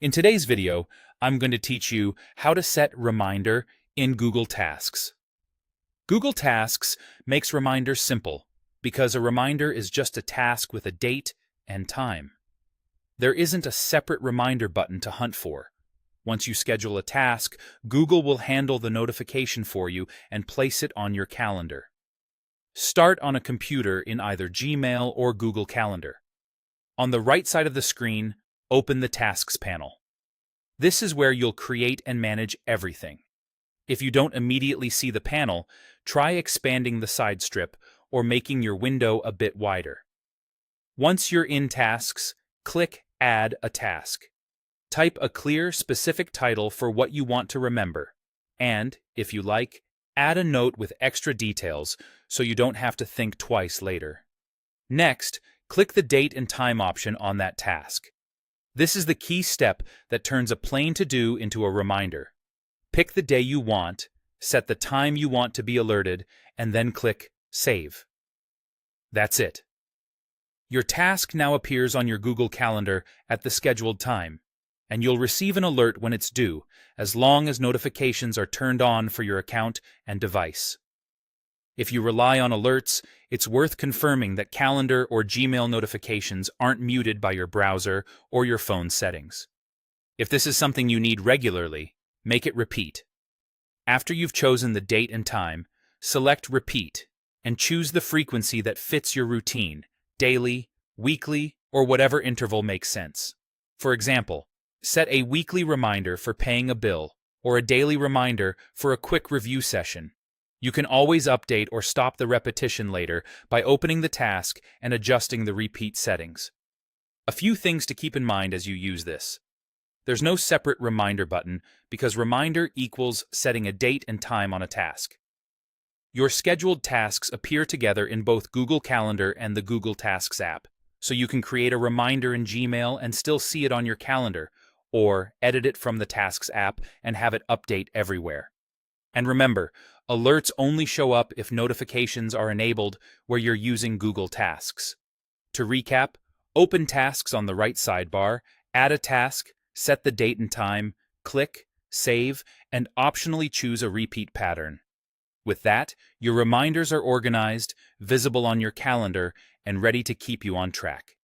In today's video, I'm going to teach you how to set Reminder in Google Tasks. Google Tasks makes reminders simple because a reminder is just a task with a date and time. There isn't a separate reminder button to hunt for. Once you schedule a task, Google will handle the notification for you and place it on your calendar. Start on a computer in either Gmail or Google Calendar. On the right side of the screen, open the Tasks panel. This is where you'll create and manage everything. If you don't immediately see the panel, try expanding the side strip or making your window a bit wider. Once you're in Tasks, click Add a Task. Type a clear, specific title for what you want to remember, and, if you like, add a note with extra details so you don't have to think twice later. Next, click the date and time option on that task. This is the key step that turns a plain to-do into a reminder. Pick the day you want, set the time you want to be alerted, and then click Save. That's it. Your task now appears on your Google Calendar at the scheduled time, and you'll receive an alert when it's due, as long as notifications are turned on for your account and device. If you rely on alerts, it's worth confirming that calendar or Gmail notifications aren't muted by your browser or your phone settings. If this is something you need regularly, make it repeat. After you've chosen the date and time, select Repeat and choose the frequency that fits your routine, daily, weekly, or whatever interval makes sense. For example, set a weekly reminder for paying a bill or a daily reminder for a quick review session. You can always update or stop the repetition later by opening the task and adjusting the repeat settings. A few things to keep in mind as you use this. There's no separate reminder button because reminder equals setting a date and time on a task. Your scheduled tasks appear together in both Google Calendar and the Google Tasks app, so you can create a reminder in Gmail and still see it on your calendar, or edit it from the Tasks app and have it update everywhere. And remember, alerts only show up if notifications are enabled where you're using Google Tasks. To recap, open Tasks on the right sidebar, add a task, set the date and time, click, save, and optionally choose a repeat pattern. With that, your reminders are organized, visible on your calendar, and ready to keep you on track.